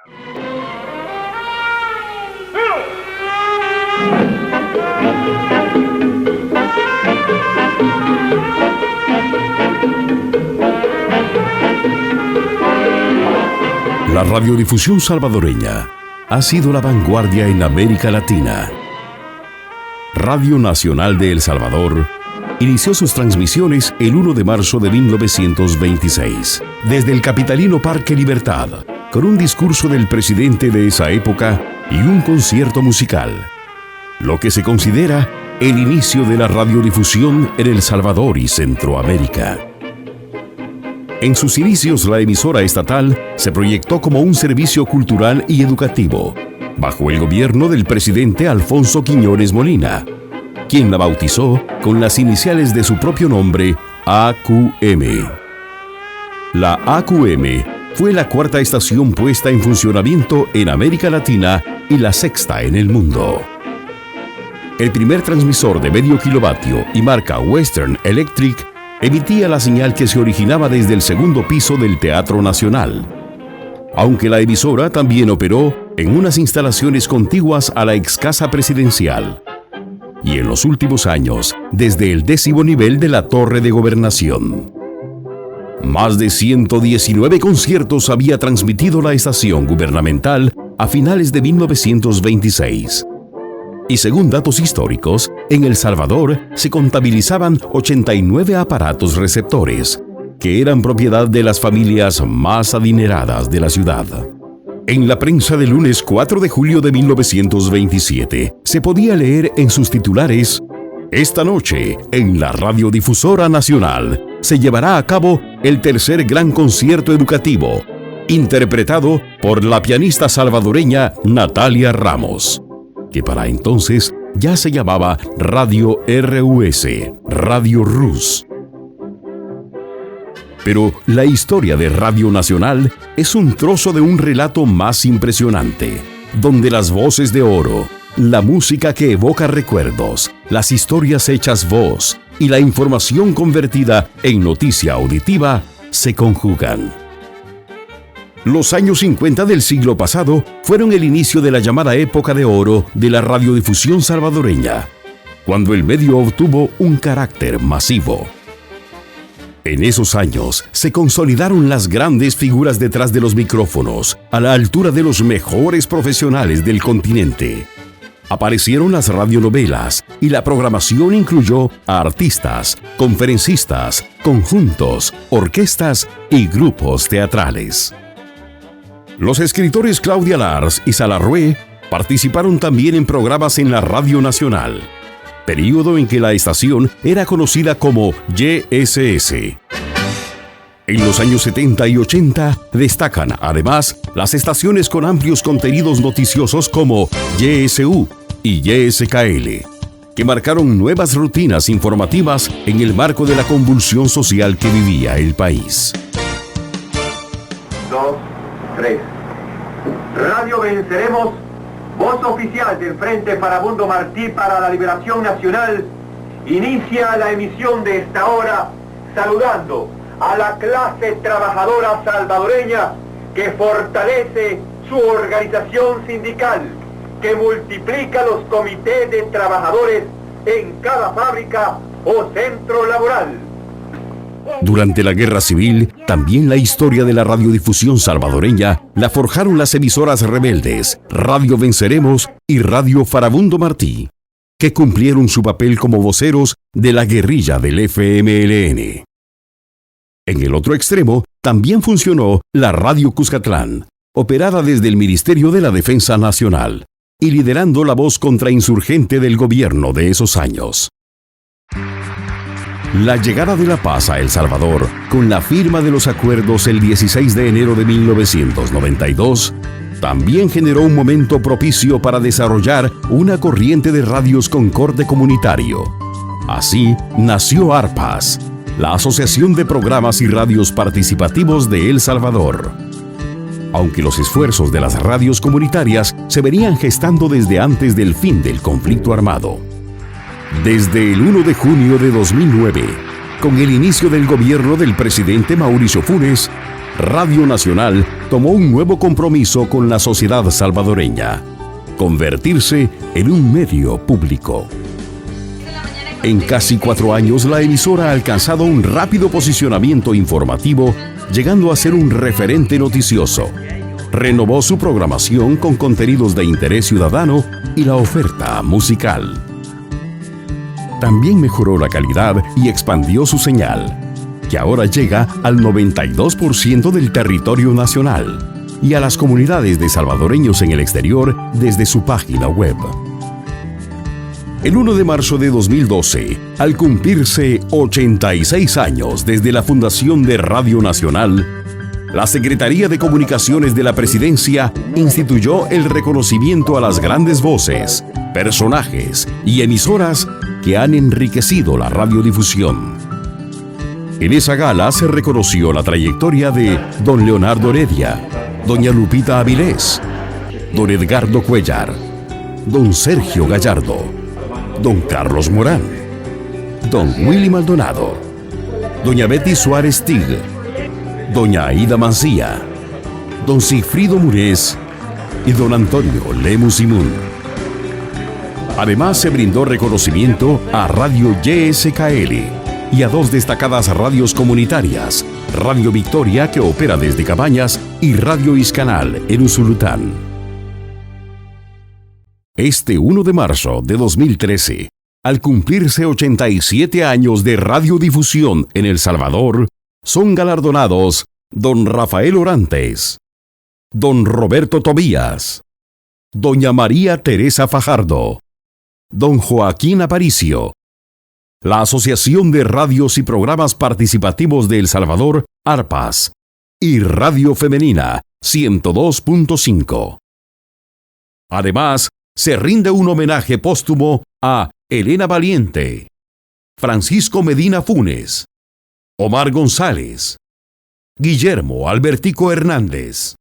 La radiodifusión salvadoreña ha sido la vanguardia en América Latina. Radio Nacional de El Salvador inició sus transmisiones el 1 de marzo de 1926, desde el capitalino Parque Libertad, con un discurso del presidente de esa época y un concierto musical, lo que se considera el inicio de la radiodifusión en El Salvador y Centroamérica. En sus inicios, la emisora estatal se proyectó como un servicio cultural y educativo, bajo el gobierno del presidente Alfonso Quiñones Molina, quien la bautizó con las iniciales de su propio nombre, AQM. La AQM fue la cuarta estación puesta en funcionamiento en América Latina y la sexta en el mundo. El primer transmisor de medio kilovatio y marca Western Electric emitía la señal que se originaba desde el segundo piso del Teatro Nacional, aunque la emisora también operó en unas instalaciones contiguas a la ex Casa Presidencial y en los últimos años desde el 10º nivel de la Torre de Gobernación. Más de 119 conciertos había transmitido la estación gubernamental a finales de 1926. Y según datos históricos, en El Salvador se contabilizaban 89 aparatos receptores, que eran propiedad de las familias más adineradas de la ciudad. En la prensa del lunes 4 de julio de 1927, se podía leer en sus titulares: esta noche, en la Radiodifusora Nacional, se llevará a cabo el tercer gran concierto educativo, interpretado por la pianista salvadoreña Natalia Ramos, que para entonces ya se llamaba Radio RUS, Radio Rus. Pero la historia de Radio Nacional es un trozo de un relato más impresionante, donde las voces de oro, la música que evoca recuerdos, las historias hechas voz y la información convertida en noticia auditiva se conjugan. Los años 50 del siglo pasado fueron el inicio de la llamada época de oro de la radiodifusión salvadoreña, cuando el medio obtuvo un carácter masivo. En esos años se consolidaron las grandes figuras detrás de los micrófonos, a la altura de los mejores profesionales del continente. Aparecieron las radionovelas y la programación incluyó a artistas, conferencistas, conjuntos, orquestas y grupos teatrales. Los escritores Claudia Lars y Salarrué participaron también en programas en la Radio Nacional, período en que la estación era conocida como YSS. En los años 70 y 80 destacan, además, las estaciones con amplios contenidos noticiosos como YSU y YSKL, que marcaron nuevas rutinas informativas en el marco de la convulsión social que vivía el país. 2, 3. Radio Venceremos, voz oficial del Frente Farabundo Martí para la Liberación Nacional, inicia la emisión de esta hora saludando a la clase trabajadora salvadoreña que fortalece su organización sindical, que multiplica los comités de trabajadores en cada fábrica o centro laboral. Durante la Guerra Civil, también la historia de la radiodifusión salvadoreña la forjaron las emisoras rebeldes Radio Venceremos y Radio Farabundo Martí, que cumplieron su papel como voceros de la guerrilla del FMLN. En el otro extremo, también funcionó la Radio Cuscatlán, operada desde el Ministerio de la Defensa Nacional y liderando la voz contrainsurgente del gobierno de esos años. La llegada de la paz a El Salvador, con la firma de los acuerdos el 16 de enero de 1992, también generó un momento propicio para desarrollar una corriente de radios con corte comunitario. Así nació ARPAS, la Asociación de Programas y Radios Participativos de El Salvador. Aunque los esfuerzos de las radios comunitarias se venían gestando desde antes del fin del conflicto armado. Desde el 1 de junio de 2009, con el inicio del gobierno del presidente Mauricio Funes, Radio Nacional tomó un nuevo compromiso con la sociedad salvadoreña: convertirse en un medio público. En casi 4 años, la emisora ha alcanzado un rápido posicionamiento informativo, llegando a ser un referente noticioso. Renovó su programación con contenidos de interés ciudadano y la oferta musical. También mejoró la calidad y expandió su señal, que ahora llega al 92% del territorio nacional y a las comunidades de salvadoreños en el exterior desde su página web. El 1 de marzo de 2012, al cumplirse 86 años desde la fundación de Radio Nacional, la Secretaría de Comunicaciones de la Presidencia instituyó el reconocimiento a las grandes voces, personajes y emisoras que han enriquecido la radiodifusión. En esa gala se reconoció la trayectoria de don Leonardo Heredia, doña Lupita Avilés, don Edgardo Cuellar, don Sergio Gallardo, don Carlos Morán, don Willy Maldonado, doña Betty Suárez Tig, doña Aida Mancía, don Sigfrido Murés y don Antonio Lemus Simún. Además, se brindó reconocimiento a Radio YSKL y a 2 destacadas radios comunitarias: Radio Victoria, que opera desde Cabañas, y Radio Iscanal en Usulután. Este 1 de marzo de 2013, al cumplirse 87 años de radiodifusión en El Salvador, son galardonados don Rafael Orantes, don Roberto Tobías, doña María Teresa Fajardo, don Joaquín Aparicio, la Asociación de Radios y Programas Participativos de El Salvador, ARPAS, y Radio Femenina 102.5. Además, se rinde un homenaje póstumo a Elena Valiente, Francisco Medina Funes, Omar González, Guillermo Albertico Hernández,